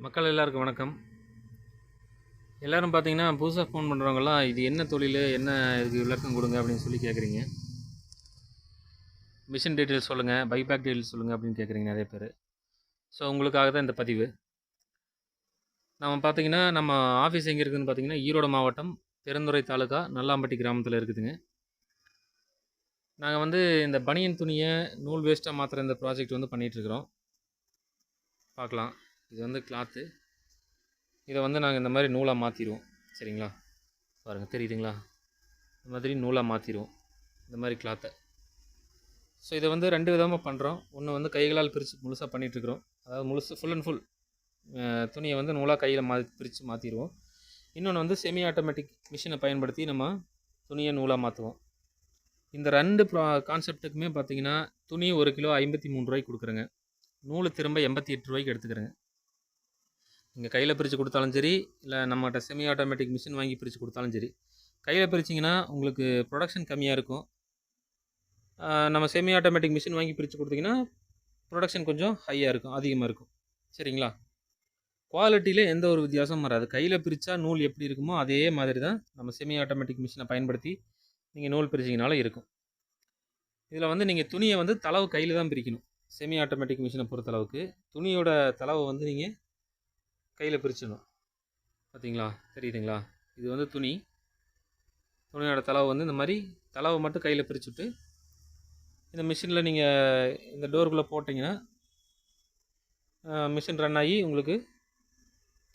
மக்கள் எல்லாருக்கும் வணக்கம். எல்லோரும் பார்த்தீங்கன்னா புதுசாக ஃபோன் பண்ணுறவங்கலாம் இது என்ன தொழில், என்ன இதுக்கு விளக்கம் கொடுங்க அப்படின்னு சொல்லி கேட்குறீங்க. மிஷின் டீட்டெயில்ஸ் சொல்லுங்கள், பைபேக் டீட்டெயில்ஸ் சொல்லுங்கள் அப்படின்னு கேட்குறீங்க நிறைய பேர். ஸோ உங்களுக்காக தான் இந்த பதிவு. நம்ம பார்த்தீங்கன்னா நம்ம ஆஃபீஸ் எங்கே இருக்குதுன்னு பார்த்தீங்கன்னா ஈரோடு மாவட்டம் பெருந்துறை தாலுகா நல்லாம்பட்டி கிராமத்தில் இருக்குதுங்க. நாங்கள் வந்து இந்த பனியன் துணியை நூல் வேஸ்ட்டாக மாற்றுற இந்த ப்ராஜெக்ட் வந்து பண்ணிகிட்ருக்குறோம். பார்க்கலாம். இது வந்து கிளாத்து. இதை வந்து நாங்கள் இந்த மாதிரி நூலாக மாற்றிடுவோம். சரிங்களா, பாருங்கள் தெரியுதுங்களா, இந்த மாதிரி நூலாக மாற்றிடுவோம் இந்த மாதிரி கிளாத்தை. ஸோ இதை வந்து ரெண்டு விதமாக பண்ணுறோம். ஒன்று வந்து கைகளால் பிரித்து முழுசாக பண்ணிகிட்ருக்குறோம். அதாவது ஃபுல் அண்ட் ஃபுல் துணியை வந்து நூலாக கையில் பிரித்து மாற்றிடுவோம். இன்னொன்று வந்து செமி ஆட்டோமேட்டிக் மிஷினை பயன்படுத்தி நம்ம துணியை நூலாக மாற்றுவோம். இந்த ரெண்டு கான்செப்ட்டுக்குமே பார்த்திங்கன்னா துணி 1 கிலோ 53 ரூபாய்க்கு கொடுக்குறேங்க. நூல் திரும்ப 88 ரூபாய்க்கு எடுத்துக்கிறேங்க. நீங்கள் கையில் பிரித்து கொடுத்தாலும் சரி, இல்லை நம்மகிட்ட செமி ஆட்டோமேட்டிக் மிஷின் வாங்கி பிரித்து கொடுத்தாலும் சரி. கையில் பிரிச்சிங்கன்னா உங்களுக்கு ப்ரொடக்ஷன் கம்மியாக இருக்கும். நம்ம செமி ஆட்டோமேட்டிக் மிஷின் வாங்கி பிரித்து கொடுத்தீங்கன்னா ப்ரொடக்ஷன் கொஞ்சம் ஹையாக இருக்கும், அதிகமாக இருக்கும். சரிங்களா, குவாலிட்டியில் எந்த ஒரு வித்தியாசமும் வராது. கையில் பிரித்தா நூல் எப்படி இருக்குமோ அதே மாதிரி தான் நம்ம செமி ஆட்டோமேட்டிக் மிஷினை பயன்படுத்தி நீங்கள் நூல் பிரிச்சிங்கனாலும் இருக்கும். இதில் வந்து நீங்கள் துணியை வந்து தளவு கையில் தான் பிரிக்கணும். செமி ஆட்டோமேட்டிக் மிஷினை பொறுத்தளவுக்கு துணியோட தளவை வந்து நீங்கள் கையில் பிரிச்சிடணும். பார்த்தீங்களா, தெரியுதுங்களா, இது வந்து துணியோட தளவு வந்து இந்த மாதிரி தளவை மட்டும் கையில் பிரிச்சுட்டு இந்த மிஷினில் நீங்கள் இந்த டோருக்குள்ளே போட்டிங்கன்னா மிஷின் ரன் ஆகி உங்களுக்கு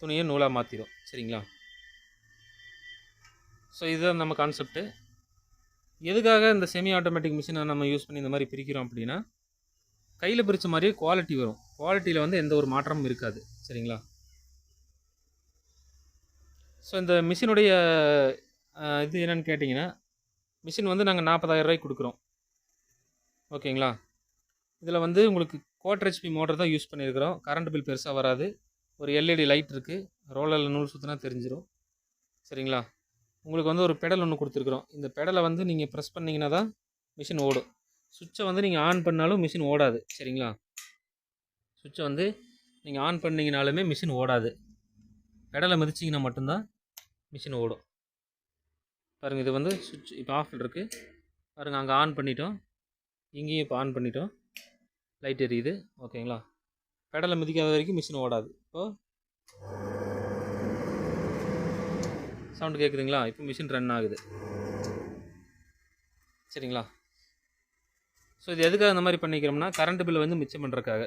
துணியை நூலாக மாற்றிடும். சரிங்களா, ஸோ இதுதான் நம்ம கான்செப்ட்டு. எதுக்காக இந்த செமி ஆட்டோமேட்டிக் மிஷினை நம்ம யூஸ் பண்ணி இந்த மாதிரி பிரிக்கிறோம் அப்படின்னா, கையில் பிரித்த மாதிரியே குவாலிட்டி வரும். குவாலிட்டியில் வந்து எந்த ஒரு மாற்றமும் இருக்காது. சரிங்களா, ஸோ இந்த மிஷினுடைய இது என்னென்னு கேட்டிங்கன்னா, மிஷின் வந்து நாங்கள் 40,000 ரூபாய்க்கு கொடுக்குறோம். ஓகேங்களா, இதில் வந்து உங்களுக்கு 1/4 HP மோட்டர் தான் யூஸ் பண்ணியிருக்கிறோம். கரண்ட் பில் பெருசாக வராது. ஒரு LED லைட் இருக்குது. ரோலரில் நூல் சுற்றினா தெரிஞ்சிடும். சரிங்களா, உங்களுக்கு வந்து ஒரு பெடல் ஒன்று கொடுத்துருக்குறோம். இந்த பெடலை வந்து நீங்கள் ப்ரெஸ் பண்ணிங்கன்னா தான் மிஷின் ஓடும். சுவிட்சை வந்து நீங்கள் ஆன் பண்ணாலும் மிஷின் ஓடாது. சரிங்களா, சுவிட்சை வந்து நீங்கள் ஆன் பண்ணிங்கனாலுமே மிஷின் ஓடாது. பெடலை மிதிச்சிங்கன்னா மட்டும்தான் மிஷின் ஓடும். பாருங்கள், இது வந்து சுவிட்ச் இப்போ ஆஃபில் இருக்குது. பாருங்கள், அங்கே ஆன் பண்ணிட்டோம், இங்கேயும் இப்போ ஆன் பண்ணிட்டோம், லைட் எரியுது. ஓகேங்களா, பெடலை மிதிக்காத வரைக்கும் மிஷின் ஓடாது. இப்போது சவுண்டு கேட்குதுங்களா, இப்போ மிஷின் ரன் ஆகுது. சரிங்களா, ஸோ இது எதுக்காக இந்த மாதிரி பண்ணிக்கிறோம்னா கரண்ட் பில் வந்து மிச்சம் பண்ணுறதுக்காக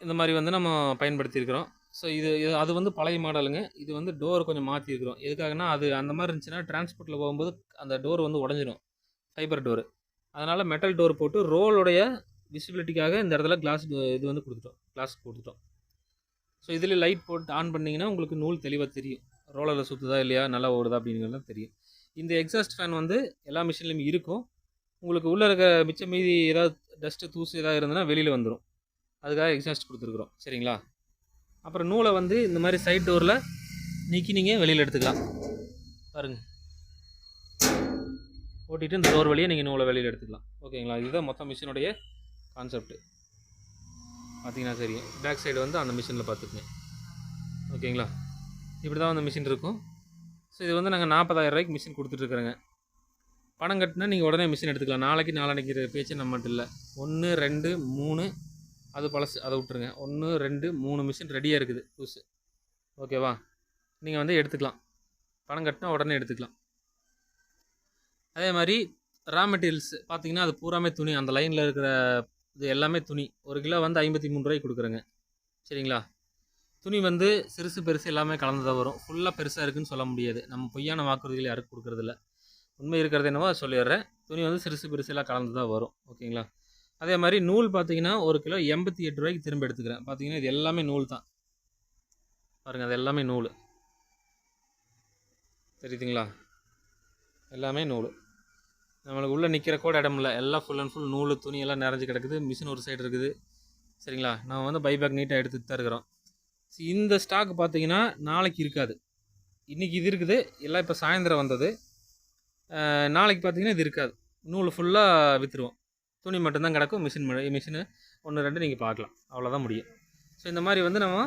இந்த மாதிரி வந்து நம்ம பயன்படுத்தியிருக்கிறோம். ஸோ இது அது வந்து பழைய மாடலுங்க. இது வந்து டோர் கொஞ்சம் மாற்றிருக்கிறோம். எதுக்காகனா அது அந்த மாதிரி இருந்துச்சுன்னா டிரான்ஸ்போர்ட்டில் போகும்போது அந்த டோர் வந்து உடஞ்சிடும், ஃபைபர் டோரு. அதனால் மெட்டல் டோர் போட்டு ரோலுடைய விசிபிலிட்டிக்காக இந்த இடத்துல கிளாஸ் கொடுத்துட்டோம். ஸோ இதில் லைட் போட்டு ஆன் பண்ணிங்கன்னா உங்களுக்கு நூல் தெளிவாக தெரியும். ரோலரில் சுற்றுதா இல்லையா, நல்லா ஓடுதா அப்படிங்கிறதுலாம் தெரியும். இந்த எக்ஸாஸ்ட் ஃபேன் வந்து எல்லா மிஷின்லையும் இருக்கும். உங்களுக்கு உள்ளே இருக்க மிச்சம் மீதி ஏதாவது டஸ்ட்டு தூசு ஏதாவது இருந்ததுன்னா வெளியில் வந்துடும். அதுக்காக எக்ஸாஸ்ட் கொடுத்துருக்குறோம். சரிங்களா, அப்புறம் நூலை வந்து இந்த மாதிரி சைட் டோரில் நீக்கி நீங்கள் வெளியில் எடுத்துக்கலாம். பாருங்கள், ஓட்டிட்டு இந்த டோர் வழியாக நீங்கள் நூலை வெளியில் எடுத்துக்கலாம். ஓகேங்களா, இதுதான் மொத்தம் மிஷினுடைய கான்செப்ட்டு. பார்த்தீங்கன்னா தெரியும். பேக் சைடு வந்து அந்த மிஷினில் பார்த்துக்குங்க. ஓகேங்களா, இப்படி தான் அந்த மிஷின் இருக்கும். ஸோ இது வந்து நாங்கள் 40,000 ரூபாய்க்கு மிஷின் கொடுத்துட்ருக்குறோங்க. பணம் கட்டினா நீங்கள் உடனே மிஷின் எடுத்துக்கலாம். நாளைக்கு நாளான்னைக்கு பேச்சு நம்மகிட்ட இல்லை. 1 2 3 அது பழசு, அதை விட்டுருங்க. 1 2 3 மிஷின் ரெடியாக இருக்குது புதுசு. ஓகேவா, நீங்கள் வந்து எடுத்துக்கலாம். பணம் கட்டினா உடனே எடுத்துக்கலாம். அதே மாதிரி ரா மெட்டீரியல்ஸ் பார்த்தீங்கன்னா அது பூராமே துணி. அந்த லைனில் இருக்கிற இது எல்லாமே துணி. 1 கிலோ வந்து 53 ரூபாய்க்கு கொடுக்குறேங்க. சரிங்களா, துணி வந்து சிறுசு பெருசு எல்லாமே கலந்துதான் வரும். ஃபுல்லாக பெருசாக இருக்குதுன்னு சொல்ல முடியாது. நம்ம பொய்யான வாக்குறுதிகள் யாருக்கும் கொடுக்குறதில்ல. உண்மை இருக்கிறது என்னவோ அதை சொல்லிடுறேன். துணி வந்து சிறுசு பெருசு எல்லாம் கலந்து தான் வரும். ஓகேங்களா, அதே மாதிரி நூல் பார்த்தீங்கன்னா 1 கிலோ 88 ரூபாய்க்கு திரும்ப எடுத்துக்கிறேன். பார்த்தீங்கன்னா இது எல்லாமே நூல் தான். பாருங்கள், அது எல்லாமே நூல் தெரியுதுங்களா, எல்லாமே நூல். நம்மளுக்கு உள்ளே நிற்கிற கூட இடம் இல்லை. எல்லாம் ஃபுல் அண்ட் ஃபுல் நூல் துணி எல்லாம் நிறைஞ்சு கிடக்குது. மிஷின் ஒரு சைடு இருக்குது. சரிங்களா, நம்ம வந்து பைபேக் நீட்டாக எடுத்துகிட்டு தான் இருக்கிறோம். இந்த ஸ்டாக் பார்த்தீங்கன்னா நாளைக்கு இருக்காது. இன்றைக்கி இது இருக்குது, எல்லாம் இப்போ சாயந்தரம் வந்தது. நாளைக்கு பார்த்தீங்கன்னா இது இருக்காது. நூல் ஃபுல்லாக விற்றுருவோம். துணி மட்டும்தான் கிடக்கும். மிஷினு 1 2 நீங்கள் பார்க்கலாம். அவ்வளோதான் முடியும். ஸோ இந்த மாதிரி வந்து நம்ம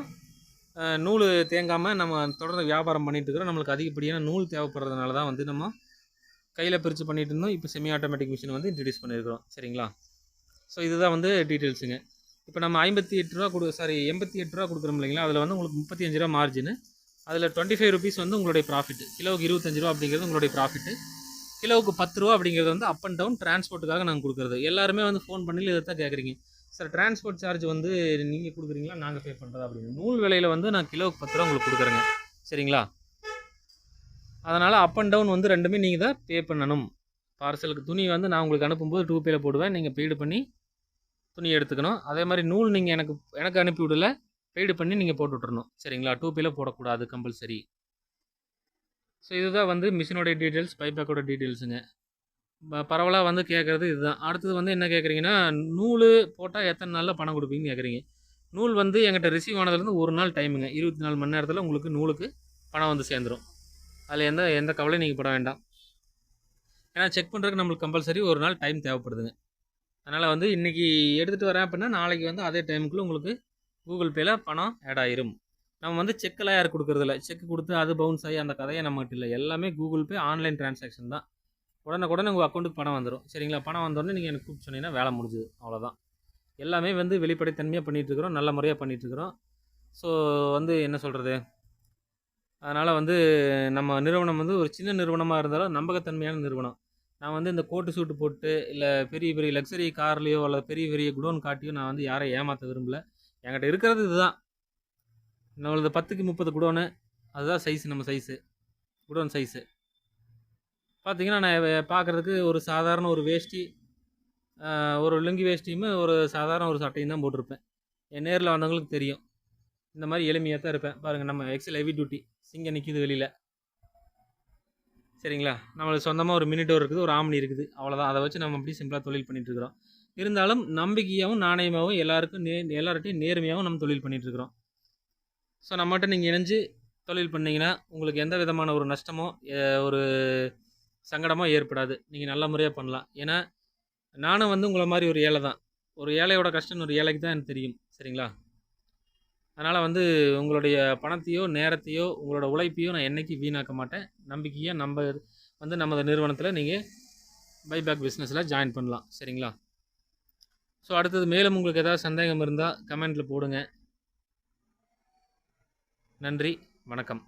நூல் தேங்காமல் நம்ம தொடர்ந்து வியாபாரம் பண்ணிகிட்ருக்கிறோம். நம்மளுக்கு அதிகப்படியான நூல் தேவைப்படுறதுனால தான் வந்து நம்ம கையில் பிரித்து பண்ணிகிட்டு இருந்தோம். இப்போ செமி ஆட்டோமேட்டிக் மிஷின் வந்து இன்ட்ரடியூஸ் பண்ணியிருக்கிறோம். சரிங்களா? ஸோ இதுதான் வந்து டீட்டெயில்ஸுங்க. இப்போ நம்ம ரூ. 88 கொடுக்குறோம் இல்லைங்களா, அதில் வந்து உங்களுக்கு ரூ. 35 மார்ஜின், அதில் ₹25 வந்து உங்களுடைய ப்ராஃபிட். கிலோவுக்கு ரூ. 25 அப்படிங்கிறது உங்களுடைய ப்ராஃபிட்டு. கிலோவுக்கு ₹10 அப்படிங்கிறது வந்து அப் அண்ட் டவுன் டிரான்ஸ்போர்ட்டுக்காக நாங்கள் கொடுக்குறது. எல்லாருமே வந்து ஃபோன் பண்ணி இதை தான் கேட்குறீங்க, சார் டிரான்ஸ்போர்ட் சார்ஜ் வந்து நீங்கள் கொடுக்குறீங்களா நாங்கள் பே பண்ணுறதா அப்படின்னு. நூல் விலையில் வந்து நான் கிலோவுக்கு ₹10 உங்களுக்கு கொடுக்குறேங்க. சரிங்களா? அதனால் அப் அண்ட் டவுன் வந்து ரெண்டுமே நீங்கள் தான் பே பண்ணணும். பார்சலுக்கு துணி வந்து நான் உங்களுக்கு அனுப்பும்போது 2Pல போடுவேன், நீங்கள் பெய்டு பண்ணி துணி எடுத்துக்கணும். அதே மாதிரி நூல் நீங்கள் எனக்கு அனுப்பி விடல, பெய்டு பண்ணி நீங்கள் போட்டு விட்றணும். சரிங்களா? 2Pல போடக்கூடாது, கம்பல்சரி. ஸோ இதுதான் வந்து மிஷினோடைய டீட்டெயில்ஸ், பைபேக்கோட டீட்டெயில்ஸுங்க. பரவலாக வந்து கேட்குறது இதுதான். அடுத்தது வந்து என்ன கேட்குறீங்கன்னா, நூல் போட்டால் எத்தனை நாளில் பணம் கொடுப்பீங்கன்னு கேட்குறீங்க. நூல் வந்து எங்கிட்ட ரிசீவ் ஆனதுலேருந்து ஒரு நாள் டைமுங்க. 24 மணி நேரத்தில் உங்களுக்கு நூலுக்கு பணம் வந்து சேர்ந்துடும். அதில் எந்த கவலையும் நீங்கள் பட வேண்டாம். ஏன்னா செக் பண்ணுறதுக்கு நம்மளுக்கு கம்பல்சரி ஒரு நாள் டைம் தேவைப்படுதுங்க. அதனால் வந்து இன்றைக்கி எடுத்துகிட்டு வரேன் அப்படின்னா நாளைக்கு வந்து அதே டைமுக்குள்ளே உங்களுக்கு கூகுள் பேயில் பணம் ஆட் ஆயிரும். நம்ம வந்து செக்கெல்லாம் யாரும் கொடுக்குறதில்ல. செக் கொடுத்து அது பவுன்ஸ் ஆகி அந்த கதையை நம்மகிட்ட இல்லை. எல்லாமே கூகுள் பே ஆன்லைன் டிரான்சாக்ஷன் தான். உடனுக்குடனே உங்கள் அக்கௌண்ட்டுக்கு பணம் வந்துடும். சரிங்களா? பணம் வந்தோடனே நீங்கள் எனக்கு கூப்பிட்டு சொன்னீங்கன்னா வேலை முடிஞ்சுது, அவ்வளோதான். எல்லாமே வந்து வெளிப்படைத்தன்மையாக பண்ணிகிட்ருக்குறோம், நல்ல முறையாக பண்ணிகிட்ருக்குறோம். ஸோ வந்து என்ன சொல்கிறது, அதனால் வந்து நம்ம நிறுவனம் வந்து ஒரு சின்ன நிறுவனமாக இருந்தாலும் நம்பகத்தன்மையான நிறுவனம். நான் வந்து இந்த கோட்டு சூட்டு போட்டு இல்லை பெரிய பெரிய லக்ஸரி கார்லேயோ அல்லது பெரிய பெரிய குடோன் காட்டியோ நான் வந்து யாரையும் ஏமாற்ற விரும்பலை. என்கிட்ட இருக்கிறது இதுதான். நம்மளது 10க்கு 30 குடோனு, அதுதான் சைஸு, நம்ம சைஸு குடோன் சைஸு. பார்த்தீங்கன்னா நான் பார்க்குறதுக்கு ஒரு சாதாரண ஒரு வேஷ்டி, ஒரு லுங்கி வேஷ்டியும் ஒரு சாதாரண ஒரு சட்டையும் தான் போட்டிருப்பேன். என் நேரில் வந்தவங்களுக்கு தெரியும். இந்த மாதிரி எளிமையாக தான் இருப்பேன். பாருங்கள், நம்ம எக்ஸல் ஹெவி டியூட்டி சிங்கம் நிற்கிது வெளியில். சரிங்களா? நம்மளுக்கு சொந்தமாக ஒரு மினி டோர் இருக்குது, ஒரு ஆம்னி இருக்குது, அவ்வளோதான். அதை வச்சு நம்ம அப்படி சிம்பிளாக தொழில் பண்ணிகிட்ருக்குறோம். இருந்தாலும் நம்பிக்கையாகவும் நாணயமாகவும் எல்லாருக்கும் எல்லார்ட்டையும் நேர்மையாகவும் நம்ம தொழில் பண்ணிகிட்ருக்குறோம். ஸோ நம்மகிட்ட நீங்கள் இணைஞ்சு தொழில் பண்ணிங்கன்னா உங்களுக்கு எந்த விதமான ஒரு நஷ்டமோ ஒரு சங்கடமோ ஏற்படாது. நீங்கள் நல்ல முறையாக பண்ணலாம். ஏன்னா நானும் வந்து உங்களை மாதிரி ஒரு ஏழை தான். ஒரு ஏழையோட கஷ்டம் ஒரு ஏழைக்கு தான் எனக்கு தெரியும். சரிங்களா? அதனால் வந்து உங்களுடைய பணத்தையோ நேரத்தையோ உங்களோட உழைப்பையோ நான் என்றைக்கும் வீணாக்க மாட்டேன். நம்பிக்கையாக நமது நிறுவனத்தில் நீங்கள் பைபேக் பிஸ்னஸில் ஜாயின் பண்ணலாம். சரிங்களா? ஸோ அடுத்தது மேலும் உங்களுக்கு ஏதாவது சந்தேகம் இருந்தால் கமெண்ட்டில் போடுங்க. நன்றி, வணக்கம்.